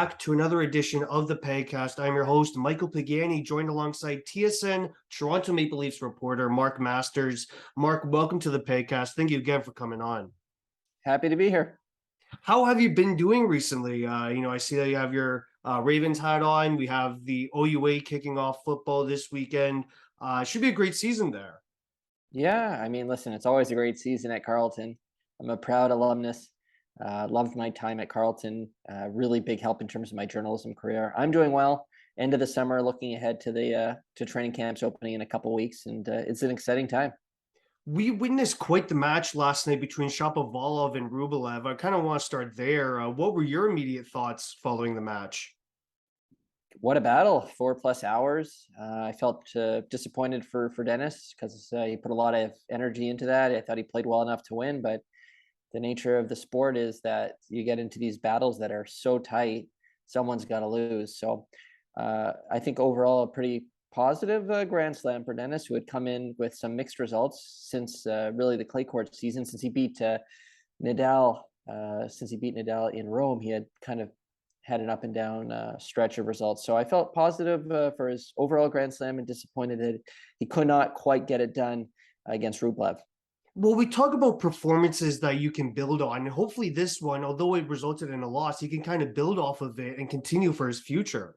back to another edition of the Pagcast. I'm your host, Michael Pagani, joined alongside TSN Toronto Maple Leafs reporter Mark Masters. Mark, welcome to the Pagcast. Thank you again for coming on. Happy to be here. How have you been doing recently? I see that you have your Ravens hat on. We have the OUA kicking off football this weekend. Should be a great season there. Yeah, I mean, listen, it's always a great season at Carleton. I'm a proud alumnus. Loved my time at Carleton. Really big help in terms of my journalism career. I'm doing well. End of the summer, looking ahead to the to training camps opening in a couple weeks, and it's an exciting time. We witnessed quite the match last night between Shapovalov and Rublev. I kind of want to start there. What were your immediate thoughts following the match? What a battle! 4+ hours. I felt disappointed for Dennis because he put a lot of energy into that. I thought he played well enough to win, but the nature of the sport is that you get into these battles that are so tight, someone's got to lose. So I think overall a pretty positive Grand Slam for Dennis, who had come in with some mixed results since really the clay court season. Since he beat Nadal, in Rome, he had kind of had an up and down stretch of results. So I felt positive for his overall Grand Slam and disappointed that he could not quite get it done against Rublev. Well, we talk about performances that you can build on. And hopefully this one, although it resulted in a loss, he can kind of build off of it and continue for his future.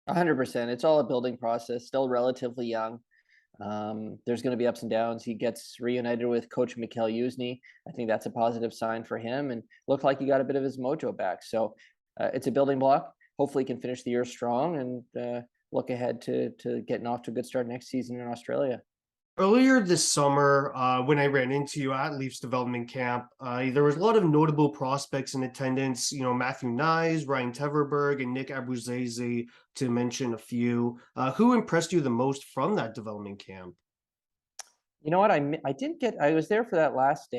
100%. It's all a building process, still relatively young. There's going to be ups and downs. He gets reunited with Coach Mikhail Yuzny. I think that's a positive sign for him, and looked like he got a bit of his mojo back. So it's a building block. Hopefully he can finish the year strong and look ahead to getting off to a good start next season in Australia. Earlier this summer, when I ran into you at Leafs development camp, there was a lot of notable prospects in attendance. Matthew Nyes, Ryan Teverberg, and Nick Abruzzese, to mention a few. Who impressed you the most from that development camp? You know what? I didn't get. I was there for that last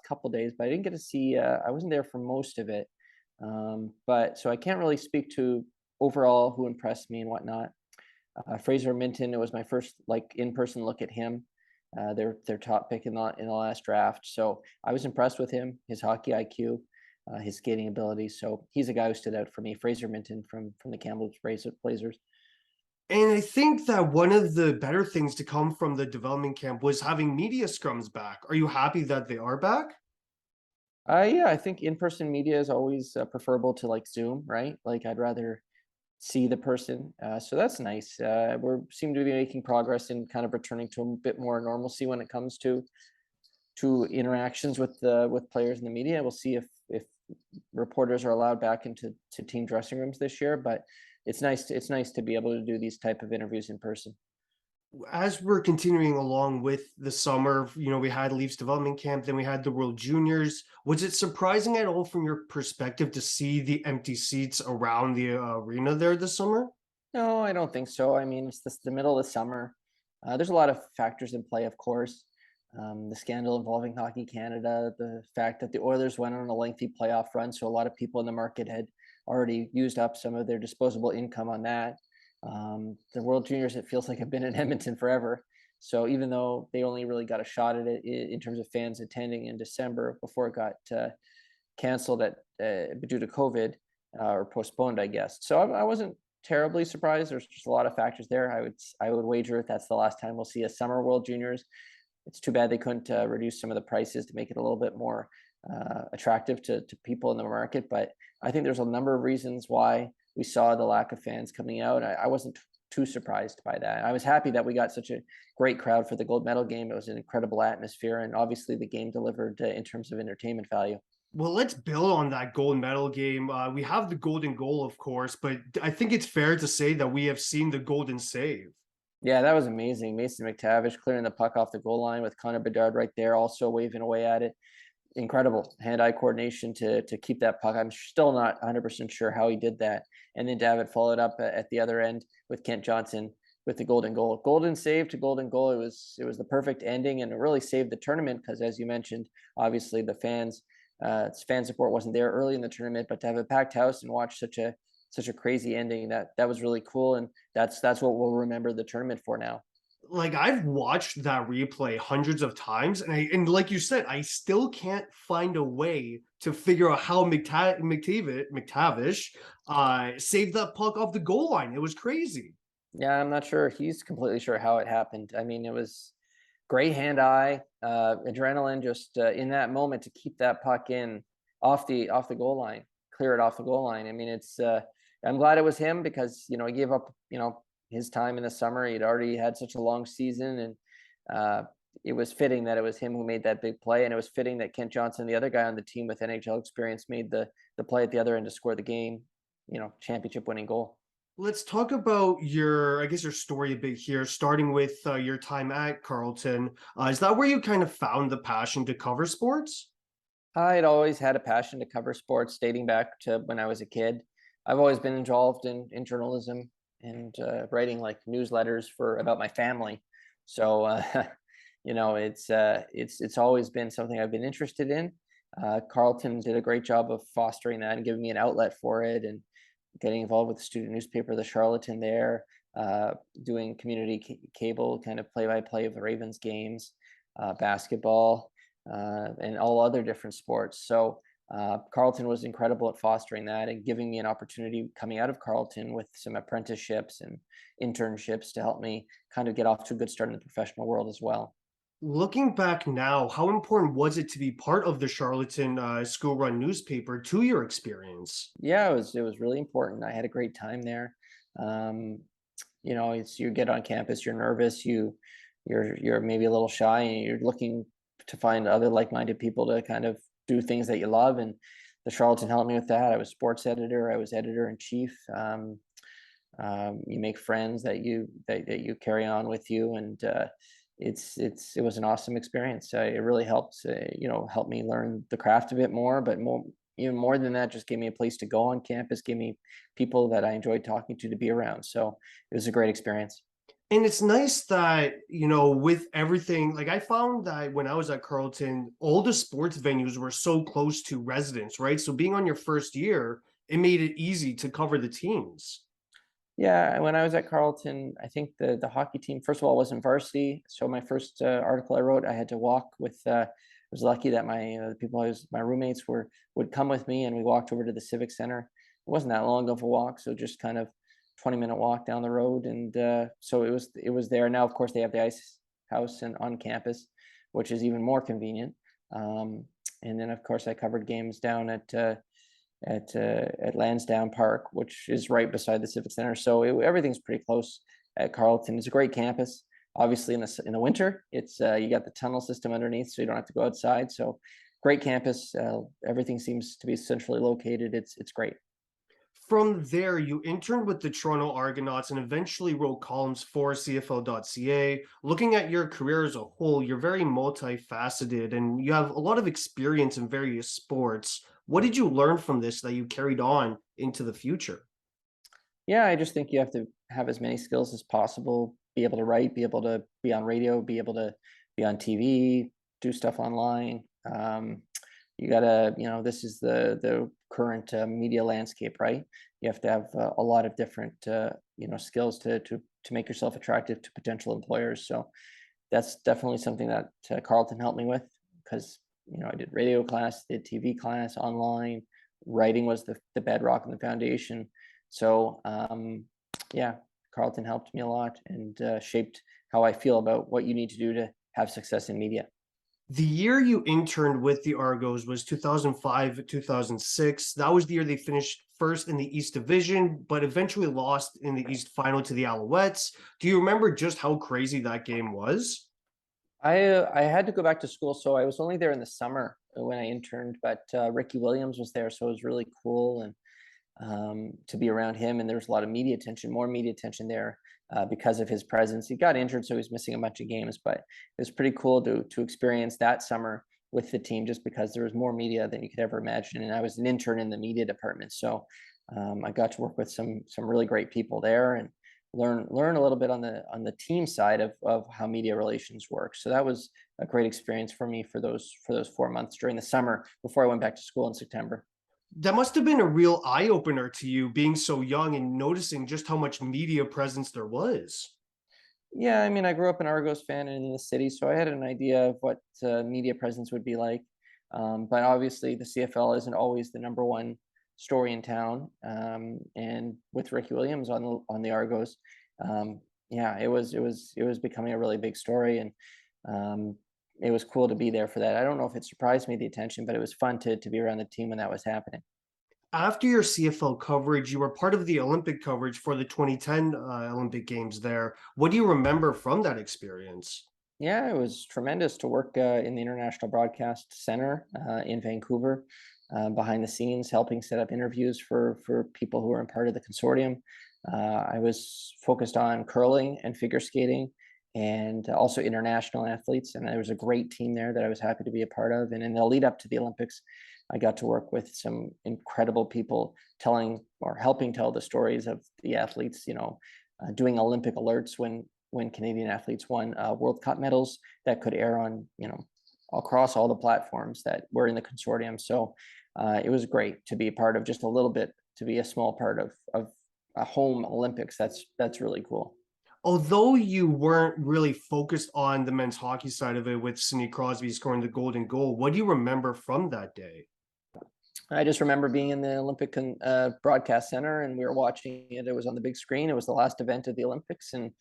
couple days, but I didn't get to see. I wasn't there for most of it, but so I can't really speak to overall who impressed me and whatnot. Fraser Minton, it was my first in-person look at him. Their top pick in the last draft. So I was impressed with him, his hockey IQ, his skating ability. So he's a guy who stood out for me. Fraser Minton from the Kamloops Blazers. And I think that one of the better things to come from the development camp was having media scrums back. Are you happy that they are back? Yeah, I think in-person media is always preferable to Zoom, right? I'd rather see the person. So that's nice. We seem to be making progress in kind of returning to a bit more normalcy when it comes to interactions with players in the media. We'll see if reporters are allowed back into team dressing rooms this year, but it's nice to be able to do these type of interviews in person. As we're continuing along with the summer, we had Leafs development camp, then we had the World Juniors. Was it surprising at all from your perspective to see the empty seats around the arena there this summer? No, I don't think so. I mean, it's the middle of the summer. There's a lot of factors in play, of course. The scandal involving Hockey Canada, the fact that the Oilers went on a lengthy playoff run, so a lot of people in the market had already used up some of their disposable income on that. The World Juniors, it feels like, have been in Edmonton forever. So even though they only really got a shot at it in terms of fans attending in December before it got canceled due to COVID or postponed, I guess. So I wasn't terribly surprised. There's just a lot of factors there. I would wager if that's the last time we'll see a summer World Juniors. It's too bad they couldn't reduce some of the prices to make it a little bit more attractive to people in the market. But I think there's a number of reasons why we saw the lack of fans coming out. I wasn't too surprised by that. I was happy that we got such a great crowd for the gold medal game. It was an incredible atmosphere, and obviously the game delivered in terms of entertainment value. Well, let's build on that gold medal game. We have the golden goal, of course, but I think it's fair to say that we have seen the golden save. Yeah, that was amazing. Mason McTavish clearing the puck off the goal line with Connor Bedard right there, also waving away at it. Incredible hand-eye coordination to keep that puck. I'm still not 100% sure how he did that. And then David followed up at the other end with Kent Johnson with the golden goal. Golden save to golden goal. It was the perfect ending, and it really saved the tournament because, as you mentioned, obviously the fans support wasn't there early in the tournament, but to have a packed house and watch such a crazy ending, that was really cool, and that's what we'll remember the tournament for now. Like, I've watched that replay hundreds of times, and like you said, I still can't find a way to figure out how McTavish saved that puck off the goal line. It was crazy. Yeah, I'm not sure. He's completely sure how it happened. I mean, it was great hand-eye, adrenaline just, in that moment to keep that puck in off the goal line, clear it off the goal line. I mean, I'm glad it was him because, he gave up, his time in the summer. He'd already had such a long season, and uh, it was fitting that it was him who made that big play, and it was fitting that Kent Johnson, the other guy on the team with NHL experience, made the play at the other end to score the game, championship winning goal. Let's talk about I guess your story a bit here, starting with your time at Carleton. Is that where you kind of found the passion to cover sports? I'd always had a passion to cover sports dating back to when I was a kid. I've always been involved in journalism and writing like newsletters for about my family. So it's always been something I've been interested in. Carlton did a great job of fostering that and giving me an outlet for it, and getting involved with the student newspaper, the Charlatan there, doing community cable kind of play-by-play of the Ravens games, basketball, and all other different sports. So Carleton was incredible at fostering that and giving me an opportunity coming out of Carleton with some apprenticeships and internships to help me kind of get off to a good start in the professional world as well. Looking back now, how important was it to be part of the Charlotten school run newspaper to your experience? Yeah, it was really important. I had a great time there. Um, it's you get on campus, you're nervous, you're maybe a little shy, and you're looking to find other like-minded people to kind of do things that you love. And the Charlatan helped me with that. I was sports editor, I was editor in chief. You make friends that you carry on with you, and it was an awesome experience. It really helped, help me learn the craft a bit more, but even more than that, just gave me a place to go on campus, gave me people that I enjoyed talking to be around. So it was a great experience. And it's nice that, with everything, like I found that when I was at Carleton, all the sports venues were so close to residents, right? So being on your first year, it made it easy to cover the teams. Yeah, when I was at Carleton, I think the hockey team, first of all, wasn't varsity. So my first article I wrote, I had to walk with. I was lucky that the people my roommates would come with me, and we walked over to the Civic Center. It wasn't that long of a walk, so just kind of 20-minute walk down the road, and so it was there. Now, of course, they have the ice house and on campus, which is even more convenient. Um, and then, of course, I covered games down at Lansdowne Park, which is right beside the Civic Center. So everything's pretty close at Carleton. It's a great campus. Obviously, in the winter, it's you got the tunnel system underneath, so you don't have to go outside. So great campus. Everything seems to be centrally located. It's great. From there, you interned with the Toronto Argonauts and eventually wrote columns for CFL.ca. Looking at your career as a whole, you're very multifaceted and you have a lot of experience in various sports. What did you learn from this that you carried on into the future? Yeah, I just think you have to have as many skills as possible. Be able to write, be able to be on radio, be able to be on TV, do stuff online. You gotta, this is the current media landscape, right? You have to have a lot of different, skills to make yourself attractive to potential employers. So that's definitely something that Carlton helped me with because I did radio class, did TV class, online. Writing was the bedrock and the foundation. So yeah, Carlton helped me a lot and shaped how I feel about what you need to do to have success in media. The year you interned with the Argos was 2005, 2006. That was the year they finished first in the East Division, but eventually lost in the East Final to the Alouettes. Do you remember just how crazy that game was? I had to go back to school, so I was only there in the summer when I interned. But Ricky Williams was there, so it was really cool and to be around him. And there was a lot of media attention, more media attention there because of his presence. He got injured, so he was missing a bunch of games. But it was pretty cool to experience that summer with the team, just because there was more media than you could ever imagine. And I was an intern in the media department, so I got to work with some really great people there and learn a little bit on the team side of how media relations work. So that was a great experience for me for those 4 months during the summer before I went back to school in September. That must have been a real eye opener to you being so young and noticing just how much media presence there was. Yeah, I mean, I grew up an Argos fan in the city, so I had an idea of what media presence would be like. But obviously, the CFL isn't always the number one story in town. And with Ricky Williams on the Argos, yeah, it was becoming a really big story, and um, it was cool to be there for that. I don't know if it surprised me the attention, but it was fun to be around the team when that was happening. After your CFL coverage, you were part of the Olympic coverage for the 2010 Olympic Games there. What do you remember from that experience? Yeah, it was tremendous to work in the International Broadcast Center in Vancouver, behind the scenes, helping set up interviews for people who were part of the consortium. I was focused on curling and figure skating, and also international athletes. And there was a great team there that I was happy to be a part of. And in the lead up to the Olympics, I got to work with some incredible people telling or helping tell the stories of the athletes. Doing Olympic alerts when Canadian athletes won World Cup medals that could air on, across all the platforms that were in the consortium. So it was great to be a part of just a little bit, to be a small part of a home Olympics. That's really cool. Although you weren't really focused on the men's hockey side of it with Sidney Crosby scoring the golden goal, what do you remember from that day? I just remember being in the Olympic broadcast center, and we were watching it. It was on the big screen. It was the last event of the Olympics, and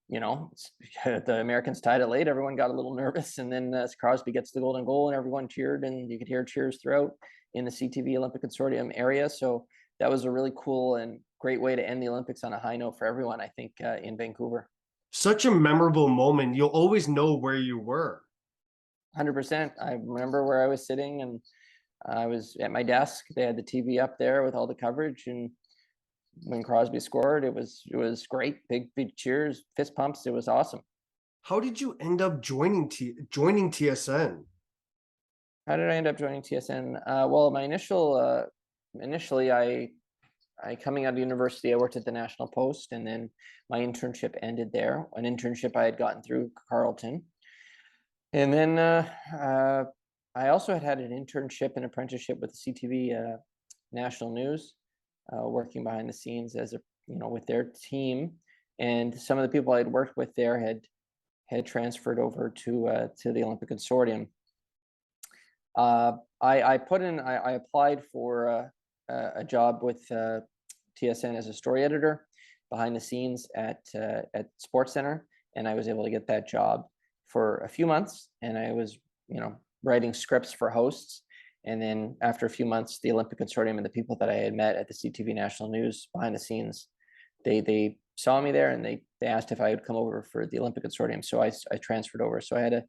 the Americans tied it late. Everyone got a little nervous, and then as Crosby gets the golden goal, and everyone cheered, and you could hear cheers throughout in the CTV Olympic Consortium area. So that was a really cool and great way to end the Olympics on a high note for everyone, I think, in Vancouver. Such a memorable moment. You'll always know where you were. 100%. I remember where I was sitting, and I was at my desk. They had the TV up there with all the coverage, and when Crosby scored, it was great. Big cheers, fist pumps. It was awesome. How did you end up joining TSN? How did I end up joining TSN? Well, initially, I coming out of university, I worked at the National Post, and then my internship ended there. An internship I had gotten through Carleton, and then I also had an internship and apprenticeship with the CTV National News, working behind the scenes as a with their team, and some of the people I'd worked with there had transferred over to the Olympic Consortium. I applied for a job with TSN as a story editor behind the scenes at Sports Center, and I was able to get that job for a few months, and I was writing scripts for hosts. And then after a few months, the Olympic Consortium and the people that I had met at the CTV National News behind the scenes, they saw me there, and they asked if I would come over for the Olympic Consortium. So I transferred over. So I had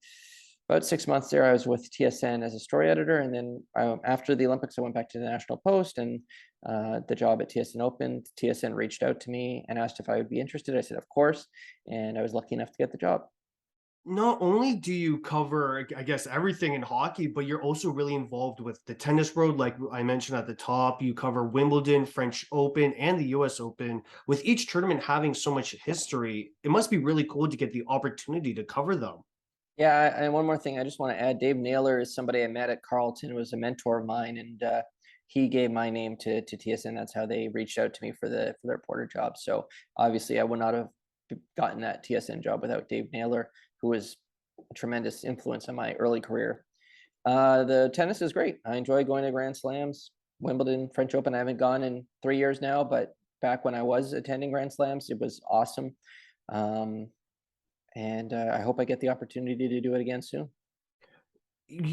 about 6 months there. I was with TSN as a story editor, and then after the Olympics, I went back to the National Post, and the job at TSN opened. TSN reached out to me and asked if I would be interested. I said, of course, and I was lucky enough to get the job. Not only do you cover, I guess, everything in hockey, but you're also really involved with the tennis world. Like I mentioned at the top, you cover Wimbledon, French Open, and the US Open. With each tournament having so much history, it must be really cool to get the opportunity to cover them. Yeah, and one more thing I just want to add: Dave Naylor is somebody I met at Carleton, who was a mentor of mine, and he gave my name to TSN. That's how they reached out to me for their porter job. So obviously, I would not have gotten that TSN job without Dave Naylor, who was a tremendous influence on my early career. The tennis is great. I enjoy going to Grand Slams, Wimbledon, French Open. I haven't gone in 3 years now, but back when I was attending Grand Slams, it was awesome. Um, and I hope I get the opportunity to do it again soon.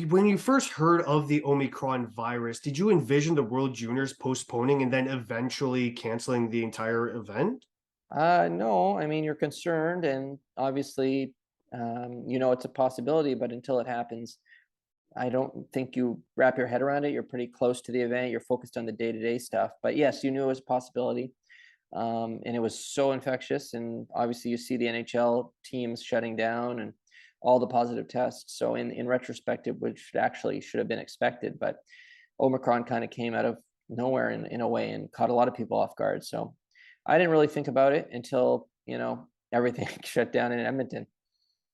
When you first heard of the Omicron virus, did you envision the World Juniors postponing and then eventually canceling the entire event? No, I mean, you're concerned, and obviously, it's a possibility, but until it happens, I don't think you wrap your head around it. You're pretty close to the event. You're focused on the day-to-day stuff. But yes, you knew it was a possibility. And it was so infectious. And obviously, you see the NHL teams shutting down and all the positive tests. So in retrospect, which actually should have been expected, but Omicron kind of came out of nowhere in a way and caught a lot of people off guard. So I didn't really think about it until everything shut down in Edmonton.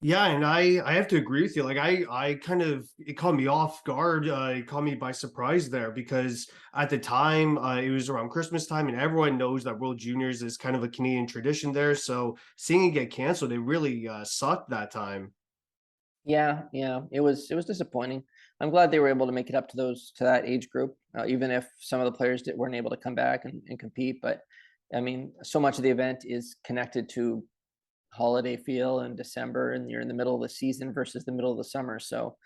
Yeah, and I have to agree with you. Like I kind of it caught me off guard. It caught me by surprise there because at the time it was around Christmas time, and everyone knows that World Juniors is kind of a Canadian tradition there. So seeing it get canceled, it really sucked that time. Yeah, yeah, it was disappointing. I'm glad they were able to make it up to that age group, even if some of the players weren't able to come back and compete. But I mean, so much of the event is connected to holiday feel in December, and you're in the middle of the season versus the middle of the summer. So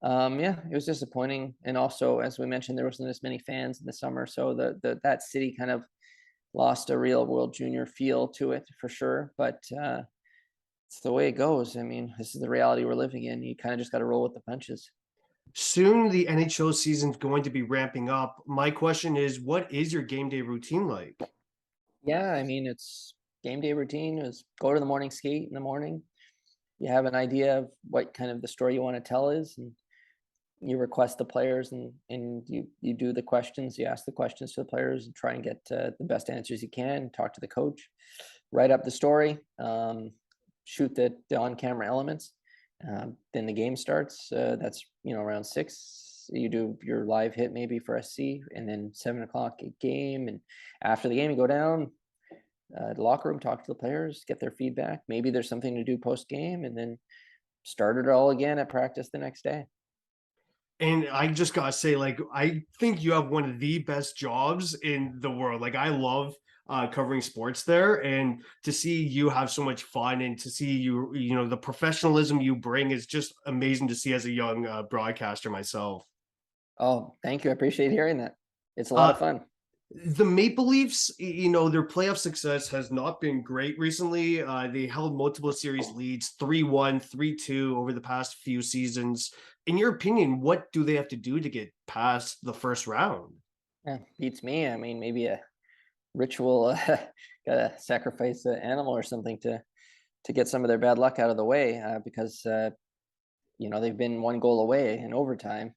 yeah, it was disappointing. And also, as we mentioned, there wasn't as many fans in the summer, so that city kind of lost a real World Junior feel to it for sure. But it's the way it goes. I mean, this is the reality we're living in. You kind of just got to roll with the punches. Soon the NHL season's going to be ramping up. My question is, what is your game day routine like? Yeah, I mean, it's game day routine is go to the morning skate in the morning. You have an idea of what kind of the story you want to tell is, and you request the players, and you do the questions. You ask the questions to the players and try and get the best answers you can. Talk to the coach, write up the story, shoot the on camera elements. Then the game starts. That's around 6. You do your live hit maybe for SC, and then 7 o'clock a game. And after the game, you go down the locker room, talk to the players, get their feedback. Maybe there's something to do post game, and then start it all again at practice the next day. And I just gotta say, like, I think you have one of the best jobs in the world. Like, I love covering sports there, and to see you have so much fun, and to see the professionalism you bring is just amazing to see as a young broadcaster myself. Oh, thank you. I appreciate hearing that. It's a lot of Uh, fun. the Maple Leafs, their playoff success has not been great recently. They held multiple series leads 3-1, 3-2 over the past few seasons. In your opinion, what do they have to do to get past the first round? Yeah, beats me. I mean, maybe a ritual, gotta sacrifice an animal or something to get some of their bad luck out of the way, because they've been one goal away in overtime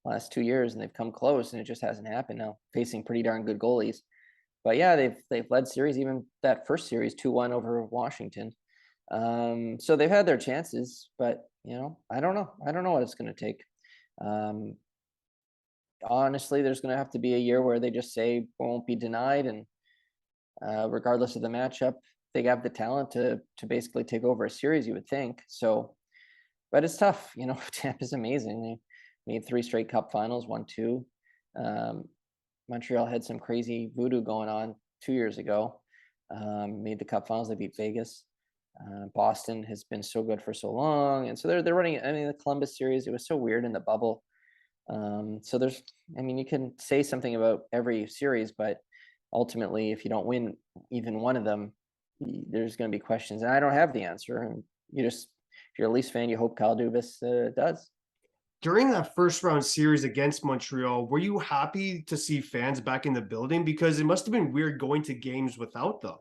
last 2 years, and they've come close, and it just hasn't happened. Now facing pretty darn good goalies, but yeah, they've led series, even that first series 2-1 over Washington. So they've had their chances, but I don't know. I don't know what it's going to take. Um, Honestly, there's going to have to be a year where they just say won't be denied, and regardless of the matchup, they have the talent to basically take over a series. You would think so, but it's tough. Tampa's amazing. They made 3 straight Cup Finals, won 2. Um, Montreal had some crazy voodoo going on 2 years ago. Made the Cup Finals. They beat Vegas. Boston has been so good for so long, and so they're running. I mean, the Columbus series, it was so weird in the bubble. So I mean, you can say something about every series, but ultimately, if you don't win even one of them, there's going to be questions, and I don't have the answer. And if you're a Leafs fan, you hope Kyle Dubas does. During that first round series against Montreal, were you happy to see fans back in the building? Because it must have been weird going to games without them.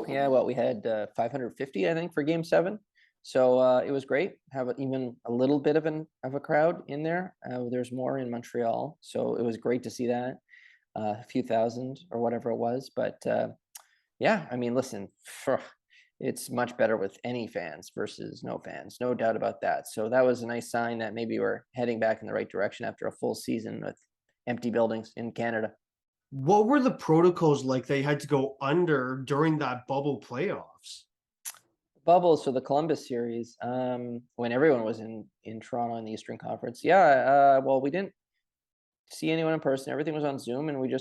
Yeah, well, we had 550, I think, for Game 7, so it was great. Have even a little bit of a crowd in there. There's more in Montreal, so it was great to see that, a few thousand or whatever it was. But yeah, I mean, listen, it's much better with any fans versus no fans, no doubt about that. So that was a nice sign that maybe we're heading back in the right direction after a full season with empty buildings in Canada. What were the protocols like they had to go under during that bubble playoffs? Bubbles for the Columbus series, when everyone was in Toronto in the Eastern Conference. Yeah, well, we didn't see anyone in person. Everything was on Zoom, and I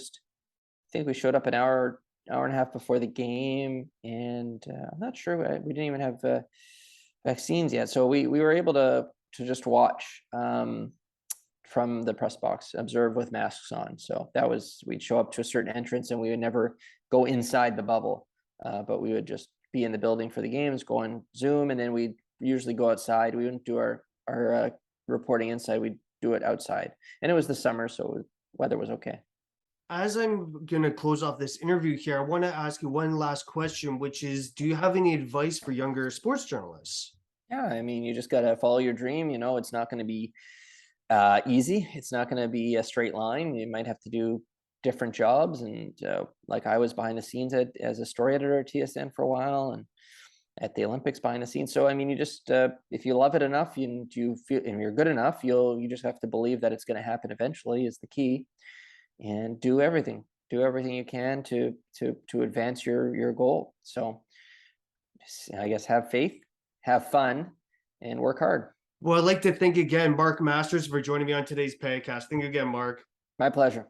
think we showed up an hour and a half before the game, and I'm not sure we didn't even have vaccines yet, so we were able to just watch from the press box, observe with masks on. So we'd show up to a certain entrance, and we would never go inside the bubble, but we would just be in the building for the games, go on Zoom, and then we'd usually go outside. We wouldn't do our reporting inside. We'd do it outside, and it was the summer, so weather was okay. As I'm going to close off this interview here, I want to ask you one last question, which is, do you have any advice for younger sports journalists? Yeah, I mean, you just got to follow your dream. It's not going to be easy. It's not going to be a straight line. You might have to do different jobs. And like I was behind the scenes as a story editor at TSN for a while, and at the Olympics behind the scenes. So I mean, you just if you love it enough, you feel and you're good enough, you just have to believe that it's going to happen eventually is the key, and do everything you can to advance your goal. So I guess have faith, have fun, and work hard. Well, I'd like to thank again Mark Masters for joining me on today's podcast. Thank you again, Mark. My pleasure.